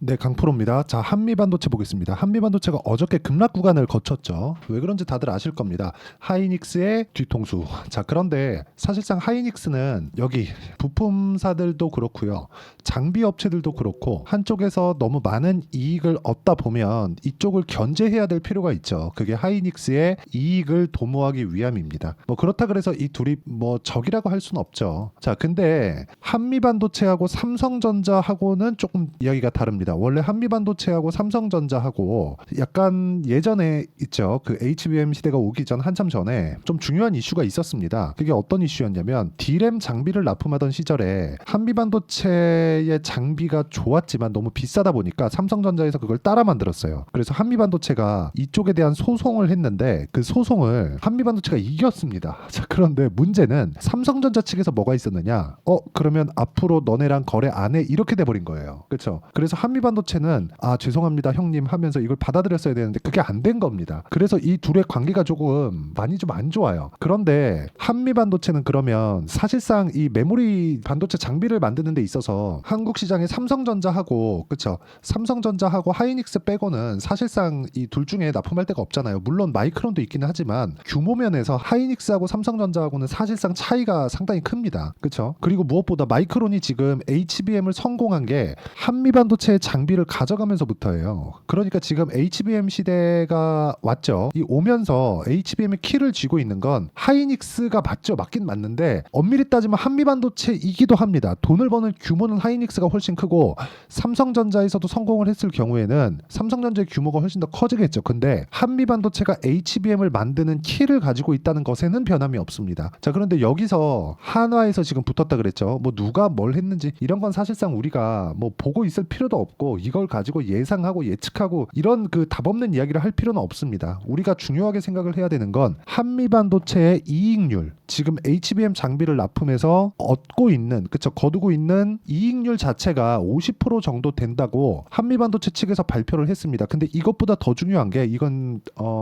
네, 강프로입니다. 자, 한미반도체 보겠습니다. 한미반도체가 어저께 급락 구간을 거쳤죠. 왜 그런지 다들 아실 겁니다. 하이닉스의 뒤통수. 자, 그런데 사실상 하이닉스는 여기 부품사들도 그렇고요. 장비 업체들도 그렇고 한쪽에서 너무 많은 이익을 얻다 보면 이쪽을 견제해야 될 필요가 있죠. 그게 하이닉스의 이익을 도모하기 위함입니다. 뭐 그렇다 그래서 이 둘이 뭐 적이라고 할 수는 없죠. 자, 근데 한미반도체하고 삼성전자하고는 조금 이야기가 다릅니다. 원래 한미반도체하고 삼성전자하고 약간 예전에 있죠. 그 HBM 시대가 오기 전 한참 전에 좀 중요한 이슈가 있었습니다. 그게 어떤 이슈였냐면 D램 장비를 납품하던 시절에 한미반도체의 장비가 좋았지만 너무 비싸다 보니까 삼성전자에서 그걸 따라 만들었어요. 그래서 한미반도체가 이쪽에 대한 소송을 했는데 그 소송을 한미반도체가 이겼습니다. 자, 그런데 문제는 삼성전자 측에서 뭐가 있었느냐? 그러면 앞으로 너네랑 거래 안 해? 이렇게 돼버린 거예요. 그렇죠? 그래서 한미반도체는 죄송합니다 형님 하면서 이걸 받아들였어야 되는데 그게 안 된 겁니다. 그래서 이 둘의 관계가 조금 많이 좀 안 좋아요. 그런데 한미반도체는 그러면 사실상 이 메모리 반도체 장비를 만드는 데 있어서 한국 시장에 삼성전자하고 그렇죠? 삼성전자하고 하이닉스 빼고는 사실상 이 둘 중에 납품할 데가 없잖아요. 물론 마이크론도 있기는 하지만 규모 면에서 하이닉스하고 삼성전자하고는 사실상 차이가 상당히 큽니다. 그렇죠? 그리고 무엇보다 마이크론이 지금 HBM을 성공한 게 한미반도체의 장비를 가져가면서부터예요. 그러니까 지금 HBM 시대가 왔죠. 이 오면서 HBM의 키를 쥐고 있는 건 하이닉스가 맞죠. 맞긴 맞는데 엄밀히 따지면 한미반도체이기도 합니다. 돈을 버는 규모는 하이닉스가 훨씬 크고 삼성전자에서도 성공을 했을 경우에는 삼성전자의 규모가 훨씬 더 커지겠죠. 근데 한미반도체가 HBM을 만드는 키를 가지고 있다는 것에는 변함이 없습니다. 자, 그런데 여기서 한화에서 지금 붙었다 그랬죠. 뭐 누가 뭘 했는지 이런 건 사실상 우리가 뭐 보고 있을 필요도 없고 이걸 가지고 예상하고 예측하고 이런 그 답 없는 이야기를 할 필요는 없습니다. 우리가 중요하게 생각을 해야 되는 건 한미반도체의 이익률, 지금 HBM 장비를 납품해서 얻고 있는, 그쵸, 거두고 있는 이익률 자체가 50% 정도 된다고 한미반도체 측에서 발표를 했습니다. 근데 이것보다 더 중요한 게 이건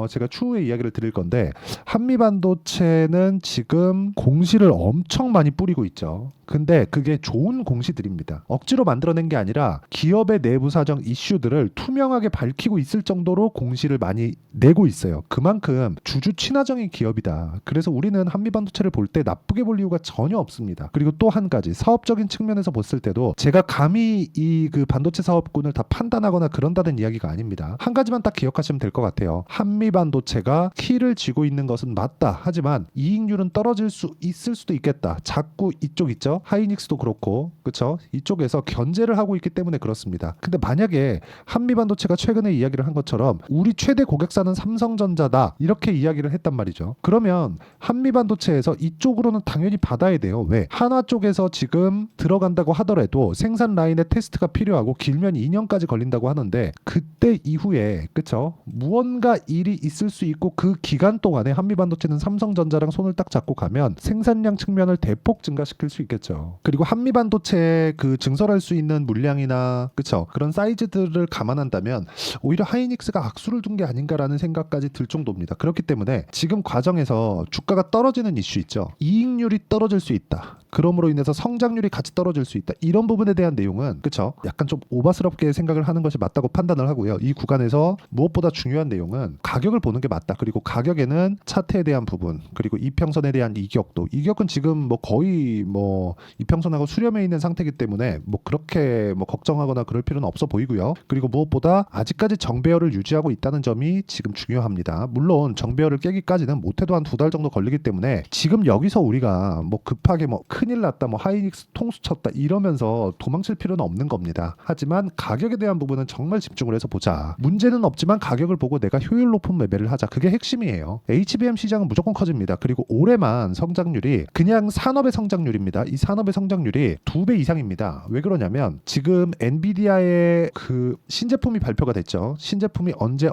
제가 추후에 이야기를 드릴 건데 한미반도체는 지금 공시를 엄청 많이 뿌리고 있죠. 근데 그게 좋은 공시들입니다. 억지로 만들어낸 게 아니라 기업의 내부 사정 이슈들을 투명하게 밝히고 있을 정도로 공시를 많이 내고 있어요. 그만큼 주주 친화적인 기업이다. 그래서 우리는 한미반도체를 볼 때 나쁘게 볼 이유가 전혀 없습니다. 그리고 또 한 가지 사업적인 측면에서 봤을 때도 제가 감히 이 그 반도체 사업군을 다 판단하거나 그런다는 이야기가 아닙니다. 한 가지만 딱 기억하시면 될 것 같아요. 한미반도체가 키를 쥐고 있는 것은 맞다. 하지만 이익률은 떨어질 수 있을 수도 있겠다. 자꾸 이쪽 있죠. 하이닉스도 그렇고 그렇죠? 이쪽에서 견제를 하고 있기 때문에 그렇습니다. 근데 만약에 한미반도체가 최근에 이야기를 한 것처럼 우리 최대 고객사는 삼성전자다 이렇게 이야기를 했단 말이죠. 그러면 한미반도체에서 이쪽으로는 당연히 받아야 돼요. 왜? 한화 쪽에서 지금 들어간다고 하더라도 생산 라인의 테스트가 필요하고 길면 2년까지 걸린다고 하는데 그때 이후에 그렇죠? 무언가 일이 있을 수 있고 그 기간 동안에 한미반도체는 삼성전자랑 손을 딱 잡고 가면 생산량 측면을 대폭 증가시킬 수 있겠죠. 그리고 한미반도체 그 증설할 수 있는 물량이나 그쵸 그런 사이즈들을 감안한다면 오히려 하이닉스가 악수를 둔 게 아닌가라는 생각까지 들 정도입니다. 그렇기 때문에 지금 과정에서 주가가 떨어지는 이슈 있죠. 이익률이 떨어질 수 있다. 그럼으로 인해서 성장률이 같이 떨어질 수 있다. 이런 부분에 대한 내용은 그쵸 약간 좀 오바스럽게 생각을 하는 것이 맞다고 판단을 하고요. 이 구간에서 무엇보다 중요한 내용은 가격을 보는 게 맞다. 그리고 가격에는 차트에 대한 부분 그리고 이평선에 대한 이격도 이격은 지금 뭐 거의 뭐 이평선하고 수렴해 있는 상태이기 때문에 뭐 그렇게 뭐 걱정하거나 그럴 필요는 없어 보이고요. 그리고 무엇보다 아직까지 정배열을 유지하고 있다는 점이 지금 중요합니다. 물론 정배열을 깨기까지는 못해도 한 2달 정도 걸리기 때문에 지금 여기서 우리가 뭐 급하게 뭐 큰일 났다 뭐 하이닉스 통수 쳤다 이러면서 도망칠 필요는 없는 겁니다. 하지만 가격에 대한 부분은 정말 집중을 해서 보자. 문제는 없지만 가격을 보고 내가 효율 높은 매매를 하자. 그게 핵심이에요. HBM 시장은 무조건 커집니다. 그리고 올해만 성장률이 그냥 산업의 성장률입니다. 이 산업의 성장률이 2배 이상입니다. 왜 그러냐면 지금 엔비디아의 그 신제품이 발표가 됐죠. 신제품이 언제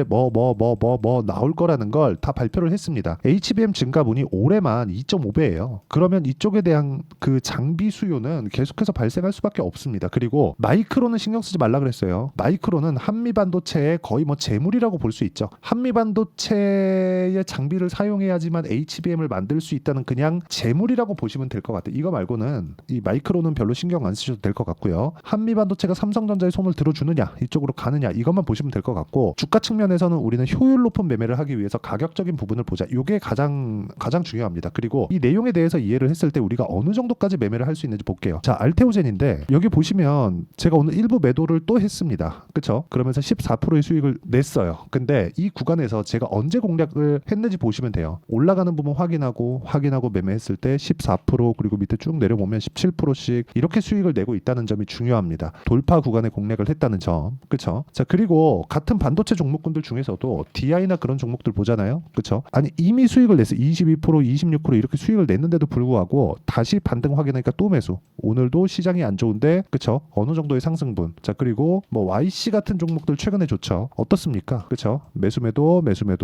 뭐 나올 거라는 걸 다 발표를 했습니다. HBM 증가분이 올해만 2.5배예요. 그러면 이쪽에 대한 그 장비 수요는 계속해서 발생할 수밖에 없습니다. 그리고 마이크로는 신경 쓰지 말라 그랬어요. 마이크로는 한미 반도체의 거의 뭐 재물이라고 볼 수 있죠. 한미 반도체의 장비를 사용해야지만 HBM을 만들 수 있다는 그냥 재물이라고 보시면 될 것 같아요. 이거 말고는 이 마이크로는 별로 신경 안 쓰셔도 될 것 같고요. 한미 반도체가 삼성전자의 손을 들어주느냐, 이쪽으로 가느냐, 이것만 보시면 될 것 같고, 주가 측면에서는 우리는 효율 높은 매매를 하기 위해서 가격적인 부분을 보자. 이게 가장 중요합니다. 그리고 이 내용에 대해서 이해를 했을 때 우리가 어느 정도까지 매매를 할 수 있는지 볼게요. 자, 알테오젠인데 여기 보시면 제가 오늘 일부 매도를 또 했습니다. 그쵸? 그러면서 14%의 수익을 냈어요. 근데 이 구간에서 제가 언제 공략을 했는지 보시면 돼요. 올라가는 부분 확인하고 매매했을 때 14%, 그리고 밑에 쭉 내려보면 17%씩 이렇게 수익을 내고 있다는 점이 중요합니다. 돌파 구간에 공략을 했다는 점. 그쵸? 자, 그리고 같은 반도체 종목군들 중에서도 DI나 그런 종목들 보잖아요. 그쵸? 아니, 이미 수익을 냈어. 22%, 26% 이렇게 수익을 냈는데도 불구하고 다시 반등 확인하니까 또 매수. 오늘도 시장이 안 좋은데, 그쵸? 어느 정도의 상승분. 자, 그리고 뭐 YC 같은 종목들 최근에 좋죠. 어떻습니까? 그쵸? 매수매도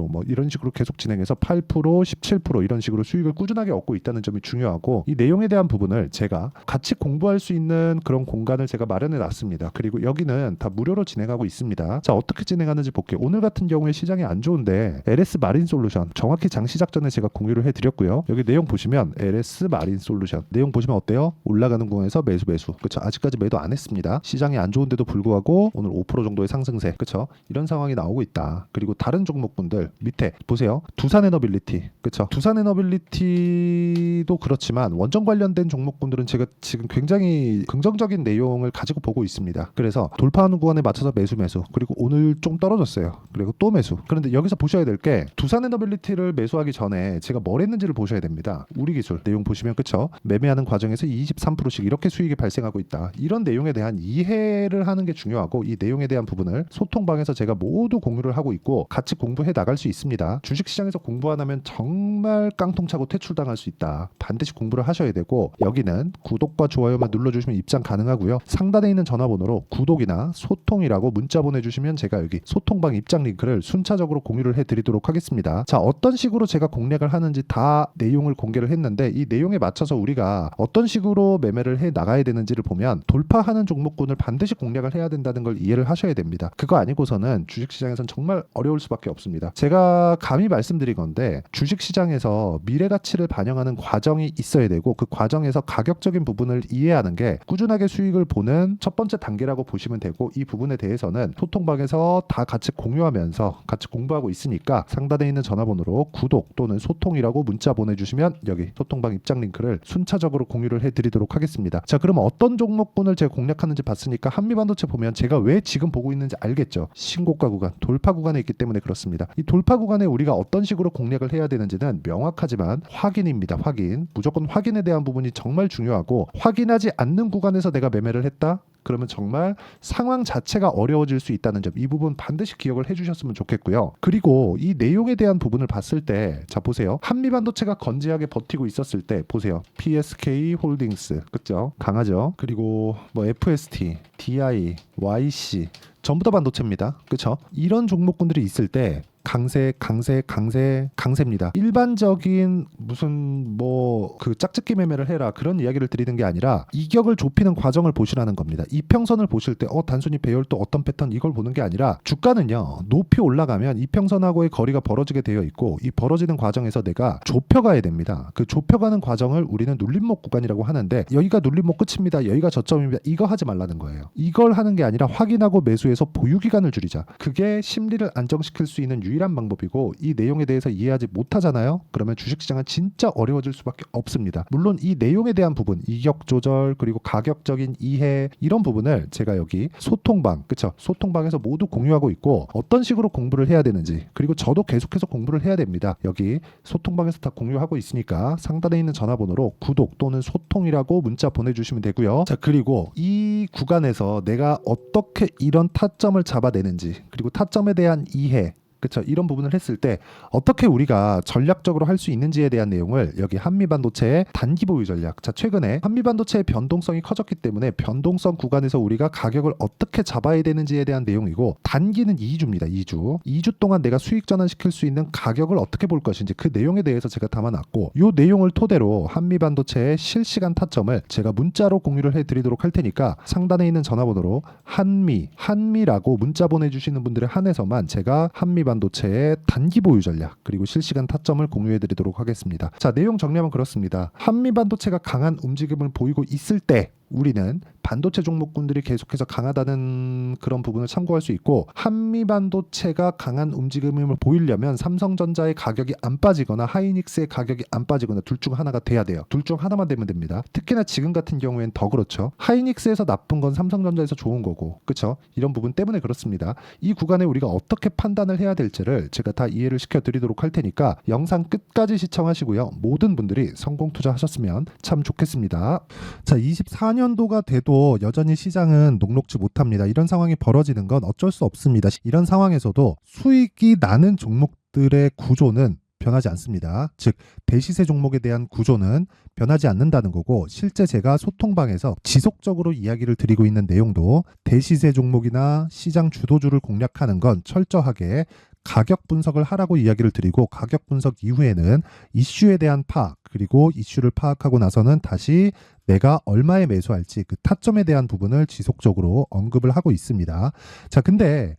뭐 이런 식으로 계속 진행해서 8%, 17% 이런 식으로 수익을 꾸준하게 얻고 있다는 점이 중요하고, 이 내용에 대한 부분을 제가 같이 공부할 수 있는 그런 공간을 제가 마련해 놨습니다. 그리고 여기는 다 무료로 진행하고 있습니다. 자, 어떻게 진행하는지 볼게요. 오늘 같은 경우에 시장이 안 좋은데 LS 마린 솔루션, 정확히 장시작 전에 제가 공유를 해드렸고요. 여기 내용 보시면 LS 마린 솔루션 내용 보시면 어때요? 올라가는 구간에서 매수. 그쵸? 아직까지 매도 안 했습니다. 시장이 안 좋은데도 불구하고 오늘 5% 정도의 상승세. 그쵸? 이런 상황이 나오고 있다. 그리고 다른 종목분들 밑에 보세요. 두산에너빌리티. 그쵸? 두산에너빌리티도 그렇지만 원전 관련된 종목분들은 제가 지금 굉장히 긍정적인 내용을 가지고 보고 있습니다. 그래서 돌파하는 구간에 맞춰서 매수. 그리고 오늘 좀 떨어졌어요. 그리고 또 매수. 그런데 여기서 보셔야 될 게, 두산에너빌리티를 매수하기 전에 제가 뭘 했는지를 보셔야 됩니다. 우리 기술 내용 보시면, 그쵸? 매매하는 과정에서 23%씩 이렇게 수익이 발생하고 있다. 이런 내용에 대한 이해를 하는 게 중요하고, 이 내용에 대한 부분을 소통방에서 제가 모두 공유를 하고 있고 같이 공부해 나갈 수 있습니다. 주식시장에서 공부 안 하면 정말 깡통차고 퇴출당할 수 있다. 반드시 공부를 하셔야 되고, 여기는 구독과 좋아요만 눌러주시면 입장 가능하고요. 상단에 있는 전화번호로 구독이나 소통이라고 문자 보내주시면 제가 여기 소통방 입장 링크를 순차적으로 공유를 해드리도록 하겠습니다. 자, 어떤 식으로 제가 공략을 하는지 다 내용을 공개를 했는데, 이 내용에 맞춰서 우리가 어떤 식으로 매매를 해 나가야 되는지를 보면 돌파하는 종목군을 반드시 공략을 해야 된다는 걸 이해를 하셔야 됩니다. 그거 아니고서는 주식시장에서는 정말 어려울 수밖에 없습니다. 제가 감히 말씀드린 건데, 주식시장에서 미래가치를 반영하는 과정이 있어야 되고, 그 과정에서 가격적인 부분을 이해하는 게 꾸준하게 수익을 보는 첫 번째 단계라고 보시면 되고, 이 부분에 대해서는 소통방에서 다 같이 공유하면서 같이 공부하고 있으니까 상단에 있는 전화번호로 구독 또는 소통이라고 문자 보내주시면 여기 소통방 입장 링크를 순차적으로 공유를 해드리도록 하겠습니다. 자, 그럼 어떤 종목군을 제가 공략하는지 봤으니까 한미반도체 보면 제가 왜 지금 보고 있는지 알겠죠? 신고가 구간, 돌파 구간에 있기 때문에 그렇습니다. 이 돌파 구간에 우리가 어떤 식으로 공략을 해야 되는지는 명확하지만 확인입니다. 확인. 무조건 확인에 대한 부분이 정말 중요하고, 확인하지 않는 구간에서 내가 매매를 했다? 그러면 정말 상황 자체가 어려워질 수 있다는 점, 이 부분 반드시 기억을 해주셨으면 좋겠고요. 그리고 이 내용에 대한 부분을 봤을 때, 자 보세요. 한미반도체가 건재하게 버티고 있었을 때 보세요. PSK 홀딩스, 그죠? 강하죠. 그리고 뭐 FST, DI, YC 전부 다 반도체입니다. 그쵸? 이런 종목군들이 있을 때 강세입니다. 일반적인 무슨 뭐 그 짝짓기 매매를 해라 그런 이야기를 드리는 게 아니라, 이격을 좁히는 과정을 보시라는 겁니다. 이평선을 보실 때 단순히 배열 또 어떤 패턴 이걸 보는 게 아니라, 주가는요 높이 올라가면 이평선하고의 거리가 벌어지게 되어 있고, 이 벌어지는 과정에서 내가 좁혀가야 됩니다. 그 좁혀가는 과정을 우리는 눌림목 구간이라고 하는데, 여기가 눌림목 끝입니다, 여기가 저점입니다, 이거 하지 말라는 거예요. 이걸 하는 게 아니라 확인하고 매수해서 보유기간을 줄이자. 그게 심리를 안정시킬 수 있는 유일한 방법이고, 이 내용에 대해서 이해하지 못하잖아요. 그러면 주식시장은 진짜 어려워질 수밖에 없습니다. 물론 이 내용에 대한 부분, 이격 조절 그리고 가격적인 이해, 이런 부분을 제가 여기 소통방, 그쵸? 소통방에서 모두 공유하고 있고, 어떤 식으로 공부를 해야 되는지, 그리고 저도 계속해서 공부를 해야 됩니다. 여기 소통방에서 다 공유하고 있으니까 상단에 있는 전화번호로 구독 또는 소통이라고 문자 보내주시면 되고요. 자, 그리고 이 구간에서 내가 어떻게 이런 타점을 잡아내는지, 그리고 타점에 대한 이해, 그쵸? 이런 부분을 했을 때 어떻게 우리가 전략적으로 할 수 있는지에 대한 내용을 여기 한미반도체의 단기 보유 전략. 자, 최근에 한미반도체의 변동성이 커졌기 때문에 변동성 구간에서 우리가 가격을 어떻게 잡아야 되는지에 대한 내용이고, 단기는 2주입니다. 2주 동안 내가 수익 전환시킬 수 있는 가격을 어떻게 볼 것인지 그 내용에 대해서 제가 담아놨고, 이 내용을 토대로 한미반도체의 실시간 타점을 제가 문자로 공유를 해드리도록 할 테니까 상단에 있는 전화번호로 한미라고 문자 보내주시는 분들에 한해서만 제가 한미반도체의 단기 보유 전략 그리고 실시간 타점을 공유해드리도록 하겠습니다. 자, 내용 정리하면 그렇습니다. 한미반도체가 강한 움직임을 보이고 있을 때 우리는 반도체 종목군들이 계속해서 강하다는 그런 부분을 참고할 수 있고, 한미반도체가 강한 움직임을 보이려면 삼성전자의 가격이 안 빠지거나 하이닉스의 가격이 안 빠지거나 둘 중 하나가 돼야 돼요. 둘 중 하나만 되면 됩니다. 특히나 지금 같은 경우엔 더 그렇죠. 하이닉스에서 나쁜 건 삼성전자에서 좋은 거고, 그렇죠? 이런 부분 때문에 그렇습니다. 이 구간에 우리가 어떻게 판단을 해야 될지를 제가 다 이해를 시켜드리도록 할 테니까 영상 끝까지 시청하시고요. 모든 분들이 성공 투자하셨으면 참 좋겠습니다. 자, 24년도가 돼도 여전히 시장은 녹록지 못합니다. 이런 상황이 벌어지는 건 어쩔 수 없습니다. 이런 상황에서도 수익이 나는 종목들의 구조는 변하지 않습니다. 즉 대시세 종목에 대한 구조는 변하지 않는다는 거고, 실제 제가 소통방에서 지속적으로 이야기를 드리고 있는 내용도 대시세 종목이나 시장 주도주를 공략하는 건 철저하게 가격 분석을 하라고 이야기를 드리고, 가격 분석 이후에는 이슈에 대한 파악, 그리고 이슈를 파악하고 나서는 다시 내가 얼마에 매수할지 그 타점에 대한 부분을 지속적으로 언급을 하고 있습니다. 자, 근데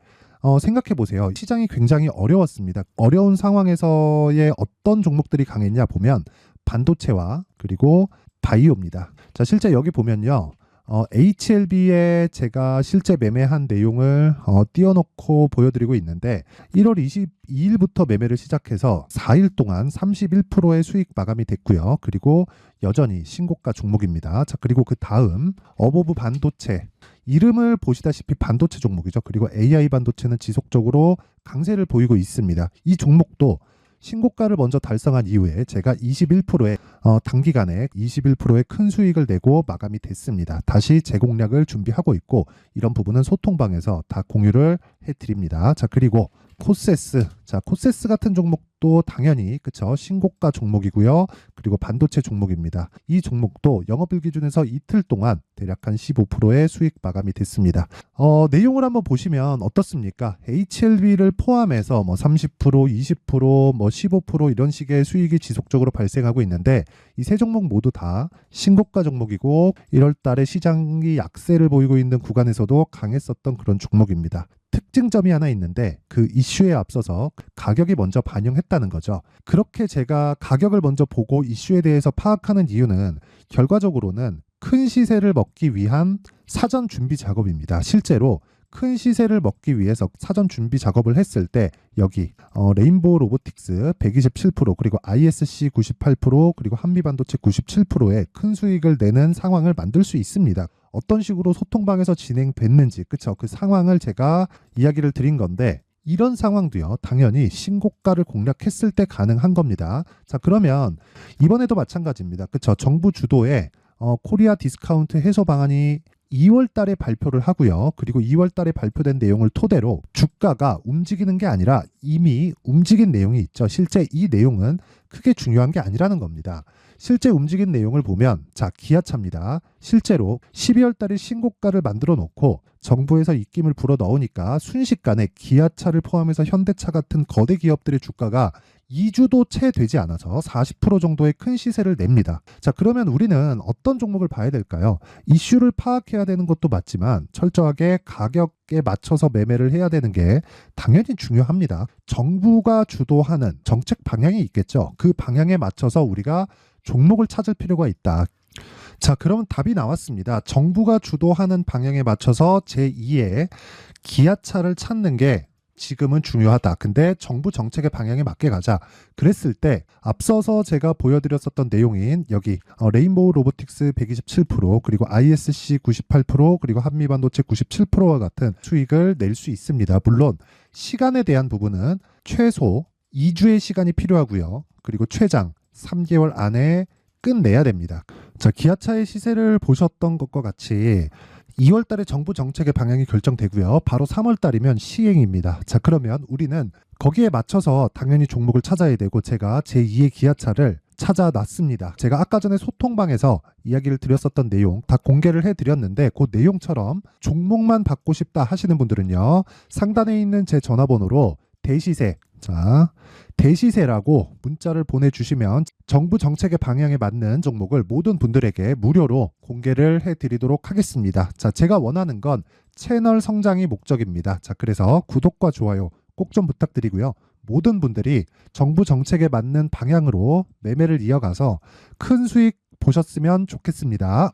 생각해 보세요. 시장이 굉장히 어려웠습니다. 어려운 상황에서의 어떤 종목들이 강했냐 보면 반도체와 그리고 바이오입니다. 자, 실제 여기 보면요. HLB에 제가 실제 매매한 내용을 띄워놓고 보여드리고 있는데, 1월 22일부터 매매를 시작해서 4일 동안 31%의 수익 마감이 됐고요. 그리고 여전히 신고가 종목입니다. 자, 그리고 그 다음 어보브 반도체, 이름을 보시다시피 반도체 종목이죠. 그리고 AI 반도체는 지속적으로 강세를 보이고 있습니다. 이 종목도 신고가를 먼저 달성한 이후에 제가 21%의 단기간에 21%의 큰 수익을 내고 마감이 됐습니다. 다시 재공략을 준비하고 있고, 이런 부분은 소통방에서 다 공유를 해드립니다. 자, 그리고 코세스. 자, 코세스 같은 종목도 당연히 그쵸, 신고가 종목이고요. 그리고 반도체 종목입니다. 이 종목도 영업일 기준에서 이틀 동안 대략 한 15%의 수익 마감이 됐습니다. 내용을 한번 보시면 어떻습니까? HLB를 포함해서 뭐 30%, 20%, 뭐 15% 이런 식의 수익이 지속적으로 발생하고 있는데, 이 세 종목 모두 다 신고가 종목이고 1월 달에 시장이 약세를 보이고 있는 구간에서도 강했었던 그런 종목입니다. 특징점이 하나 있는데, 그 이슈에 앞서서 가격이 먼저 반영했다는 거죠. 그렇게 제가 가격을 먼저 보고 이슈에 대해서 파악하는 이유는 결과적으로는 큰 시세를 먹기 위한 사전 준비 작업입니다. 실제로 큰 시세를 먹기 위해서 사전 준비 작업을 했을 때 여기 레인보우 로보틱스 127%, 그리고 ISC 98%, 그리고 한미반도체 97%의 큰 수익을 내는 상황을 만들 수 있습니다. 어떤 식으로 소통방에서 진행됐는지, 그쵸? 그 상황을 제가 이야기를 드린 건데, 이런 상황도요, 당연히 신고가를 공략했을 때 가능한 겁니다. 자, 그러면 이번에도 마찬가지입니다. 그쵸? 정부 주도의 코리아 디스카운트 해소 방안이 2월 달에 발표를 하고요. 그리고 2월 달에 발표된 내용을 토대로 주가가 움직이는 게 아니라 이미 움직인 내용이 있죠. 실제 이 내용은 크게 중요한 게 아니라는 겁니다. 실제 움직인 내용을 보면, 자, 기아차입니다. 실제로 12월 달에 신고가를 만들어 놓고 정부에서 입김을 불어 넣으니까 순식간에 기아차를 포함해서 현대차 같은 거대 기업들의 주가가 2주도 채 되지 않아서 40% 정도의 큰 시세를 냅니다. 자, 그러면 우리는 어떤 종목을 봐야 될까요? 이슈를 파악해야 되는 것도 맞지만 철저하게 가격에 맞춰서 매매를 해야 되는 게 당연히 중요합니다. 정부가 주도하는 정책 방향이 있겠죠. 그 방향에 맞춰서 우리가 종목을 찾을 필요가 있다. 자, 그러면 답이 나왔습니다. 정부가 주도하는 방향에 맞춰서 제2의 기아차를 찾는 게 지금은 중요하다. 근데 정부 정책의 방향에 맞게 가자. 그랬을 때 앞서서 제가 보여드렸었던 내용인 여기 레인보우 로보틱스 127%, 그리고 ISC 98%, 그리고 한미반도체 97%와 같은 수익을 낼 수 있습니다. 물론 시간에 대한 부분은 최소 2주의 시간이 필요하고요. 그리고 최장 3개월 안에 끝내야 됩니다. 자, 기아차의 시세를 보셨던 것과 같이 2월 달에 정부 정책의 방향이 결정되고요. 바로 3월 달이면 시행입니다. 자, 그러면 우리는 거기에 맞춰서 당연히 종목을 찾아야 되고 제가 제2의 기아차를 찾아놨습니다. 제가 아까 전에 소통방에서 이야기를 드렸었던 내용 다 공개를 해드렸는데 그 내용처럼 종목만 받고 싶다 하시는 분들은요. 상단에 있는 제 전화번호로 대시세, 자, 대시세라고 문자를 보내주시면 정부 정책의 방향에 맞는 종목을 모든 분들에게 무료로 공개를 해드리도록 하겠습니다. 자, 제가 원하는 건 채널 성장이 목적입니다. 자, 그래서 구독과 좋아요 꼭 좀 부탁드리고요. 모든 분들이 정부 정책에 맞는 방향으로 매매를 이어가서 큰 수익 보셨으면 좋겠습니다.